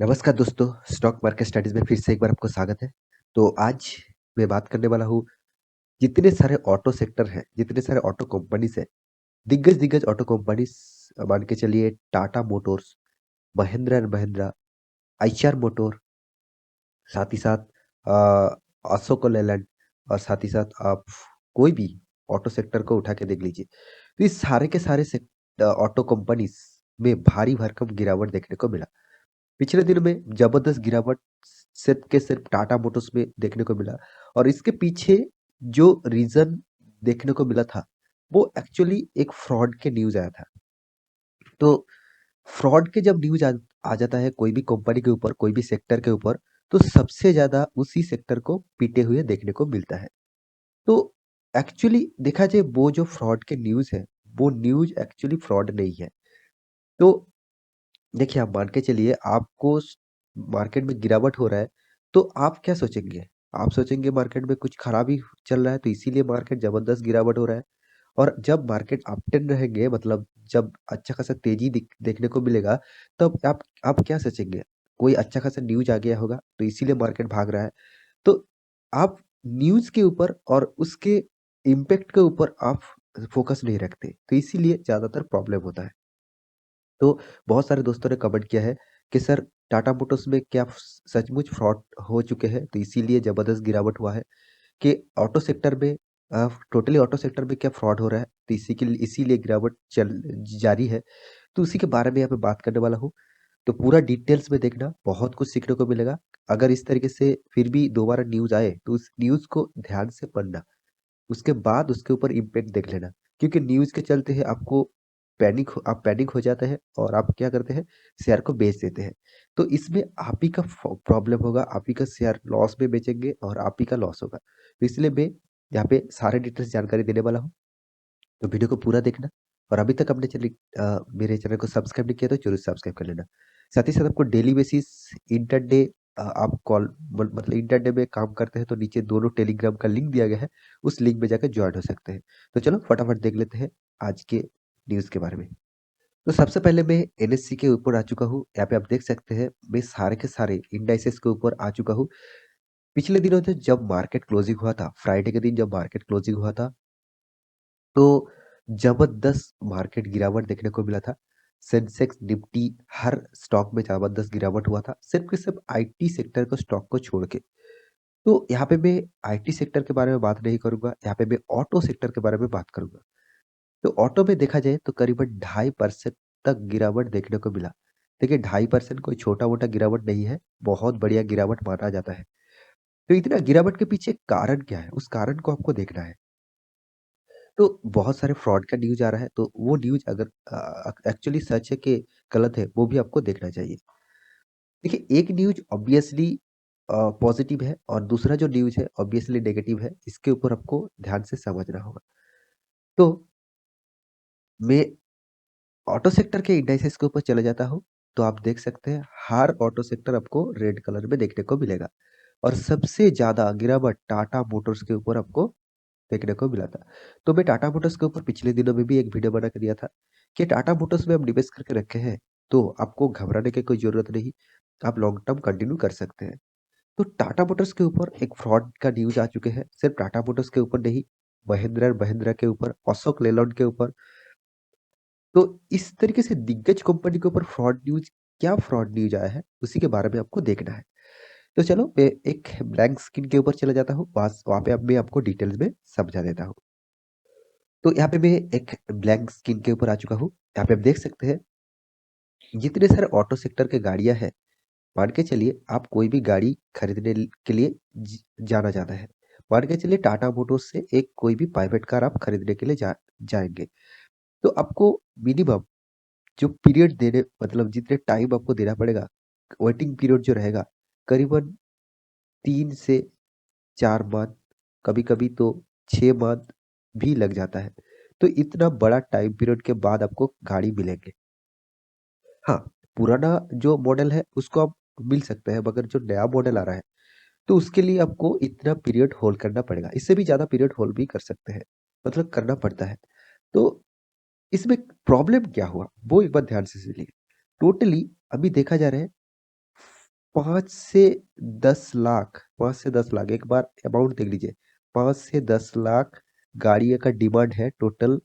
नमस्कार दोस्तों, stock market studies में फिर से एक बार आपको स्वागत है। तो आज मैं बात करने वाला हूँ, जितने सारे ऑटो सेक्टर हैं, जितने सारे ऑटो कंपनीज़ हैं, दिग्गज-दिग्गज ऑटो कंपनीज़ मान के चलिए Tata Motors, Mahindra and Mahindra, Eicher motor, साथ ही साथ अशोक लेलैंड और साथ ही साथ आप कोई भी ऑटो सेक्टर को उठा के देख लीजिए। तो ये सारे के सारे ऑटो कंपनीज़ में भारी भरकम गिरावट देखने को मिला। पिछले दिनों में जबरदस्त गिरावट सिर्फ के सिर्फ टाटा मोटर्स में देखने को मिला और इसके पीछे जो रीजन देखने को मिला था वो एक्चुअली एक फ्रॉड के न्यूज आया था। तो फ्रॉड के जब न्यूज आ जाता है कोई भी कंपनी के ऊपर, कोई भी सेक्टर के ऊपर, तो सबसे ज्यादा उसी सेक्टर को पीटे हुए देखने को मिलता है। तो एक्चुअली देखा जाए वो जो फ्रॉड के न्यूज है, वो न्यूज एक्चुअली फ्रॉड नहीं है। तो देखिए, आप मान के चलिए आपको मार्केट में गिरावट हो रहा है, तो आप क्या सोचेंगे? आप सोचेंगे मार्केट में कुछ खराबी चल रहा है तो इसीलिए मार्केट ज़बरदस्त गिरावट हो रहा है। और जब मार्केट अपट्रेंड रहेंगे, मतलब जब अच्छा खासा तेज़ी देखने को मिलेगा, तब आप क्या सोचेंगे? कोई अच्छा खासा न्यूज़ आ गया होगा तो इसीलिए मार्केट भाग रहा है। तो आप न्यूज़ के ऊपर और उसके इम्पैक्ट के ऊपर आप फ़ोकस नहीं रखते, तो इसीलिए ज़्यादातर प्रॉब्लम होता है। तो बहुत सारे दोस्तों ने कमेंट किया है कि सर, टाटा मोटर्स में क्या सचमुच फ्रॉड हो चुके हैं तो इसीलिए जबरदस्त गिरावट हुआ है कि ऑटो सेक्टर में टोटली ऑटो सेक्टर में क्या फ्रॉड हो रहा है तो इसीलिए गिरावट चल जारी है। तो उसी के बारे में यहाँ पे बात करने वाला हूँ। तो पूरा डिटेल्स में देखना, बहुत कुछ सीखने को मिलेगा। अगर इस तरीके से फिर भी दोबारा न्यूज आए तो उस न्यूज को ध्यान से पढ़ना, उसके बाद उसके ऊपर इम्पैक्ट देख लेना। क्योंकि न्यूज़ के चलते है आपको आप पैनिक हो जाते हैं और आप क्या करते हैं, शेयर को बेच देते हैं। तो इसमें आप ही का प्रॉब्लम होगा, आप ही का शेयर लॉस में बेचेंगे और आप ही का लॉस होगा। तो इसलिए मैं यहाँ पे सारे डिटेल्स जानकारी देने वाला हूँ। तो वीडियो को पूरा देखना और अभी तक आपने मेरे चैनल को सब्सक्राइब नहीं किया तो जरूर सब्सक्राइब कर लेना। साथ ही साथ आपको डेली बेसिस इंटरडे आप कॉल मतलब इंटरडे में काम करते हैं तो नीचे दोनों टेलीग्राम का लिंक दिया गया है, उस लिंक में जाकर ज्वाइन हो सकते हैं। तो चलो फटाफट देख लेते हैं आज के न्यूज़ के बारे में। तो सबसे पहले मैं एनएससी के ऊपर आ चुका हूँ। यहाँ पे आप देख सकते हैं मैं सारे के सारे इंडाइसेस के ऊपर आ चुका हूँ। पिछले दिनों में जब मार्केट क्लोजिंग हुआ था, फ्राइडे के दिन जब मार्केट क्लोजिंग हुआ था, तो जबरदस्त मार्केट गिरावट देखने को मिला था। सेंसेक्स, निफ्टी, हर स्टॉक में जबरदस्त गिरावट हुआ था, सिर्फ के सिर्फ आईटी सेक्टर को स्टॉक को छोड़ के। तो यहाँ पे मैं आईटी सेक्टर के बारे में बात नहीं करूंगा, यहाँ पे मैं ऑटो सेक्टर के बारे में बात करूंगा। तो ऑटो में देखा जाए तो करीबन 2.5% तक गिरावट देखने को मिला। देखिए, 2.5% कोई छोटा मोटा गिरावट नहीं है, बहुत बढ़िया गिरावट माना जाता है। तो इतना गिरावट के पीछे कारण क्या है, उस कारण को आपको देखना है। तो बहुत सारे फ्रॉड का न्यूज़ आ रहा है, तो वो न्यूज़ अगर एक्चुअली सच है कि गलत है, वो भी आपको देखना चाहिए। देखिए, एक न्यूज़ ऑब्वियसली पॉज़िटिव है और दूसरा जो न्यूज़ है ऑब्वियसली नेगेटिव है, इसके ऊपर आपको ध्यान से समझना होगा। तो मैं ऑटो सेक्टर के इंडाइसेस के ऊपर चले जाता हूँ, तो आप देख सकते हैं हर ऑटो सेक्टर आपको रेड कलर में देखने को मिलेगा और सबसे ज़्यादा गिरावट टाटा मोटर्स के ऊपर आपको देखने को मिला था। तो मैं टाटा मोटर्स के ऊपर पिछले दिनों में भी एक वीडियो बना के दिया था कि टाटा मोटर्स में हम निवेश करके रखे हैं, तो आपको घबराने की कोई ज़रूरत नहीं, आप लॉन्ग टर्म कंटिन्यू कर सकते हैं। तो टाटा मोटर्स के ऊपर एक फ्रॉड का न्यूज़ आ चुके हैं, सिर्फ टाटा मोटर्स के ऊपर नहीं, महिंद्रा एंड महिंद्रा के ऊपर, अशोक लेलैंड के ऊपर। तो इस तरीके से दिग्गज कंपनी के ऊपर क्या फ्रॉड न्यूज़ आया है, उसी के बारे में आपको देखना है। तो चलो मैं एक ब्लैंक स्क्रीन के ऊपर चला जाता हूँ, बस वहाँ पे अब मैं आपको डिटेल्स में समझा देता हूँ। तो यहाँ पे मैं एक ब्लैंक स्क्रीन के ऊपर आ चुका हूँ। यहाँ पे आप देख सकते हैं जितने सारे ऑटो सेक्टर के गाड़ियाँ हैं, मान के चलिए आप कोई भी गाड़ी खरीदने के लिए जाना चाहता है। मान के चलिए टाटा मोटर्स से एक कोई भी प्राइवेट कार आप खरीदने के लिए जाएंगे, तो आपको मिनिमम जो पीरियड देने मतलब जितने टाइम आपको देना पड़ेगा, वेटिंग पीरियड जो रहेगा, करीबन 3 से 4 मंथ, कभी-कभी तो 6 मंथ भी लग जाता है। तो इतना बड़ा टाइम पीरियड के बाद आपको गाड़ी मिलेंगे। हाँ, पुराना जो मॉडल है उसको आप मिल सकते हैं, मगर जो नया मॉडल आ रहा है तो उसके लिए आपको इतना पीरियड होल्ड करना पड़ेगा। इससे भी ज़्यादा पीरियड होल्ड भी कर सकते हैं, मतलब करना पड़ता है। तो इसमें प्रॉब्लम क्या हुआ वो एक बार ध्यान से सुनिए। टोटली अभी देखा जा रहा है 5 से 10 लाख 5 से 10 लाख एक बार अमाउंट देख लीजिए। 5 से 10 लाख गाड़ियों का डिमांड है टोटल,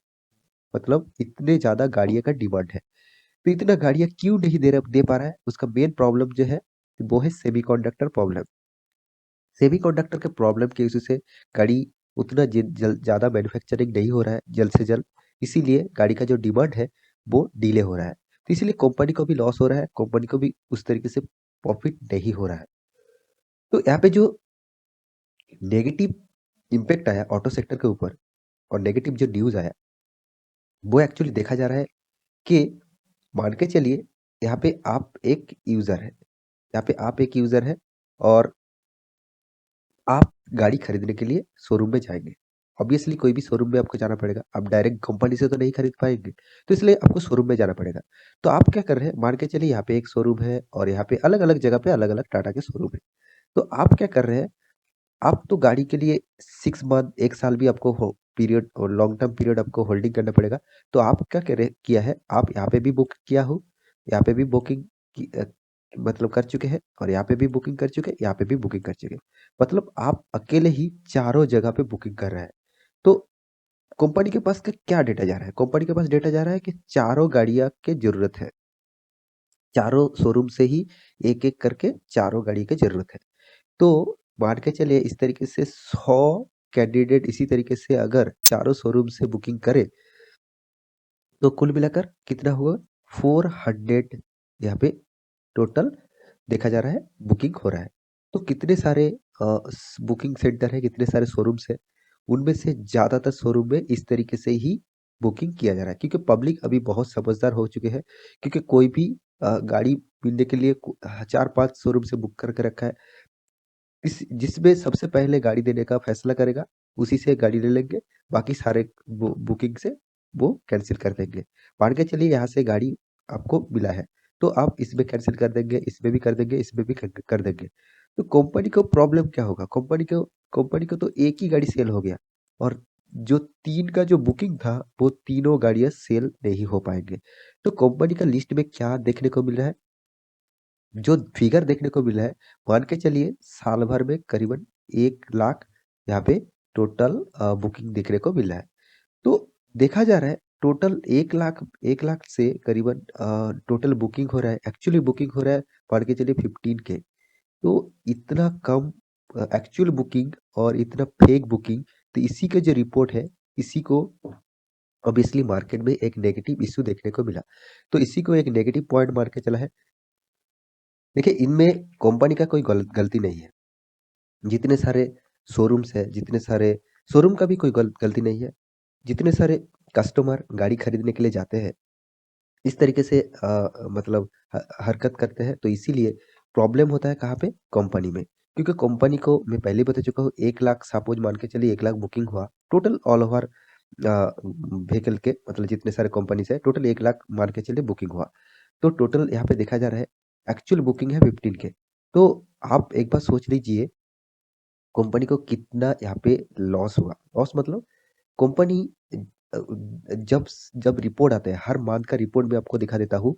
मतलब इतने ज़्यादा गाड़ियों का डिमांड है। तो इतना गाड़ियाँ क्यों नहीं दे पा रहा है? उसका मेन प्रॉब्लम जो है वो है सेमीकंडक्टर प्रॉब्लम। सेमीकंडक्टर के प्रॉब्लम की वजह से गाड़ी उतना ज़्यादा मैन्युफैक्चरिंग नहीं हो रहा है जल्द से जल्द। इसीलिए गाड़ी का जो डिमांड है वो डिले हो रहा है। तो इसीलिए कंपनी को भी लॉस हो रहा है, कंपनी को भी उस तरीके से प्रॉफिट नहीं हो रहा है। तो यहाँ पे जो नेगेटिव इम्पैक्ट आया ऑटो सेक्टर के ऊपर और नेगेटिव जो न्यूज़ आया, वो एक्चुअली देखा जा रहा है कि मान के चलिए यहाँ पे आप एक यूज़र है, यहाँ पे आप एक यूज़र है और आप गाड़ी खरीदने के लिए शोरूम में जाएँगे। ऑब्वियसली कोई भी शोरूम में आपको जाना पड़ेगा, आप डायरेक्ट कंपनी से तो नहीं खरीद पाएँगे, तो इसलिए आपको शोरूम में जाना पड़ेगा। तो आप क्या कर रहे हैं, मान के चलिए यहाँ पे एक शोरूम है और यहाँ पे अलग-अलग जगह पे अलग-अलग टाटा के शोरूम है। तो आप क्या कर रहे हैं, आप तो गाड़ी के लिए 6 मंथ 1 साल भी आपको हो पीरियड और लॉन्ग टर्म पीरियड आपको होल्डिंग करना पड़ेगा। तो आप क्या करे किया है, आप यहाँ पे भी बुक किया हो, यहाँ पे भी बुकिंग मतलब कर चुके हैं और यहाँ पे भी बुकिंग कर चुके हैं, यहाँ पे भी बुकिंग कर चुके हैं। मतलब आप अकेले ही चारों जगह पे बुकिंग कर रहे हैं। तो कंपनी के पास का क्या डेटा जा रहा है? कंपनी के पास डेटा जा रहा है कि चारों गाड़ियाँ की ज़रूरत है। चारों शोरूम से ही एक-एक करके चारों गाड़ी की ज़रूरत है। तो मान के चलिए इस तरीके से 100 कैंडिडेट इसी तरीके से अगर चारों शोरूम से बुकिंग करे तो कुल मिलाकर कितना हुआ 400 यहाँ पे टोटल देखा जा रहा है बुकिंग हो रहा है। तो कितने सारे बुकिंग सेंटर है, कितने सारे शोरूम्स है, उनमें से ज़्यादातर शोरूम में इस तरीके से ही बुकिंग किया जा रहा है क्योंकि पब्लिक अभी बहुत समझदार हो चुके हैं। क्योंकि कोई भी गाड़ी मिलने के लिए 4-5 शोरूम से बुक करके रखा है। इस जिसमें सबसे पहले गाड़ी देने का फैसला करेगा, उसी से गाड़ी ले लेंगे, बाकी सारे बुकिंग से वो कैंसिल कर देंगे। मान के चलिए यहाँ से गाड़ी आपको मिला है, तो आप इसमें कैंसिल कर देंगे, इसमें भी कर देंगे, इसमें भी कर देंगे। तो कंपनी को प्रॉब्लम क्या होगा? कंपनी को तो एक ही गाड़ी सेल हो गया और जो 3 का जो बुकिंग था, वो तीनों गाड़ियाँ सेल नहीं हो पाएँगे। तो कंपनी का लिस्ट में क्या देखने को मिल रहा है? जो फिगर देखने को मिला है, मान के चलिए साल भर में करीबन 1 लाख यहाँ पे टोटल बुकिंग देखने को मिला है। तो देखा जा रहा है टोटल 1 लाख से करीबन टोटल बुकिंग हो रहा है, एक्चुअली बुकिंग हो रहा है मान के चलिए 15 के। तो इतना कम एक्चुअल बुकिंग और इतना फेक बुकिंग, तो इसी का जो रिपोर्ट है, इसी को ऑब्वियसली मार्केट में एक नेगेटिव इश्यू देखने को मिला। तो इसी को एक नेगेटिव पॉइंट मान के चला है। देखिए इनमें कंपनी का कोई गलती नहीं है। जितने सारे शोरूम्स है, जितने सारे शोरूम का भी कोई गलती नहीं है। जितने सारे कस्टमर गाड़ी खरीदने के लिए जाते हैं, इस तरीके से मतलब हरकत करते हैं, तो इसीलिए प्रॉब्लम होता है कहाँ पे? कंपनी में। क्योंकि कंपनी को मैं पहले ही बता चुका हूँ 1 लाख सपोज़ मान के चलिए 1 लाख बुकिंग हुआ, टोटल ऑल ओवर व्हीकल के मतलब जितने सारे कंपनीज़ है, टोटल 1 लाख मान के चलिए बुकिंग हुआ। तो टोटल यहाँ पे देखा जा रहा है, एक्चुअल बुकिंग है 15 के। तो आप एक बार सोच लीजिए कंपनी को कितना यहाँ पे लॉस हुआ। लॉस मतलब कंपनी जब रिपोर्ट आता है, हर मंथ का रिपोर्ट मैं आपको दिखा देता हूँ।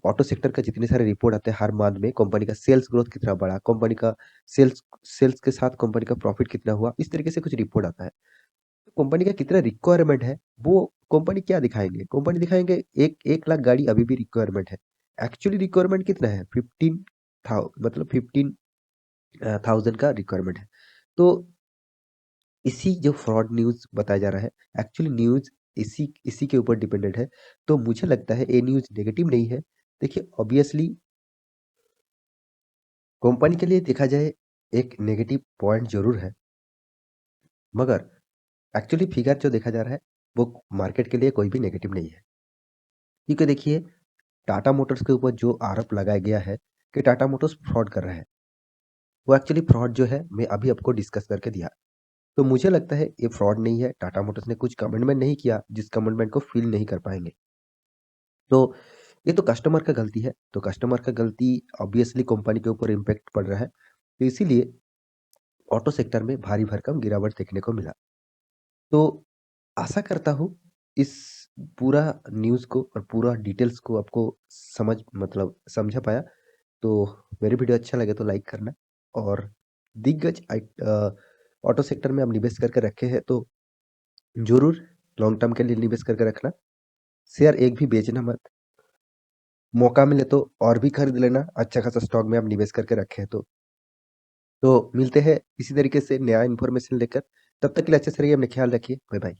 ऑटो सेक्टर का जितने सारे रिपोर्ट आते हैं हर मंथ में, कंपनी का सेल्स ग्रोथ कितना बढ़ा, कंपनी का सेल्स सेल्स के साथ कंपनी का प्रॉफिट कितना हुआ, इस तरीके से कुछ रिपोर्ट आता है। तो कंपनी का कितना रिक्वायरमेंट है, वो कंपनी क्या दिखाएँगे? कंपनी दिखाएँगे 1 लाख गाड़ी अभी भी रिक्वायरमेंट है। एक्चुअली रिक्वायरमेंट कितना है? 15 मतलब 15 थाउज़ेंड का रिक्वायरमेंट है। तो इसी जो फ्रॉड न्यूज़ बताया जा रहा है, एक्चुअली न्यूज़ इसी इसी के ऊपर डिपेंडेंट है। तो मुझे लगता है ये न्यूज़ नेगेटिव नहीं है। देखिए ऑब्वियसली कंपनी के लिए देखा जाए एक नेगेटिव पॉइंट ज़रूर है, मगर एक्चुअली फिगर जो देखा जा रहा है, वो मार्केट के लिए कोई भी नेगेटिव नहीं है। क्योंकि देखिए टाटा मोटर्स के ऊपर जो आरोप लगाया गया है कि टाटा मोटर्स फ्रॉड कर रहा है, वो एक्चुअली फ्रॉड जो है मैं अभी आपको डिस्कस करके दिया। तो मुझे लगता है ये फ्रॉड नहीं है, टाटा मोटर्स ने कुछ कमिटमेंट नहीं किया, जिस कमिटमेंट को फ़िल नहीं कर पाएँगे। तो ये तो कस्टमर का गलती है, तो कस्टमर का गलती ऑब्वियसली कंपनी के ऊपर इम्पैक्ट पड़ रहा है। तो इसीलिए ऑटो सेक्टर में भारी भरकम गिरावट देखने को मिला। तो आशा करता हूँ इस पूरा न्यूज़ को और पूरा डिटेल्स को आपको समझ मतलब समझा पाया। तो मेरी वीडियो अच्छा लगे तो लाइक करना और दिग्गज ऑटो सेक्टर में आप निवेश करके रखे हैं तो ज़रूर लॉन्ग टर्म के लिए निवेश करके रखना। शेयर एक भी बेचना मत। मौका मिले तो और भी खरीद लेना, अच्छा खासा स्टॉक में आप निवेश करके रखे हैं तो। तो मिलते हैं इसी तरीके से नया इन्फॉर्मेशन लेकर, तब तक के लिए अच्छे से रहिए, अपना ख्याल रखिए। Bye bye.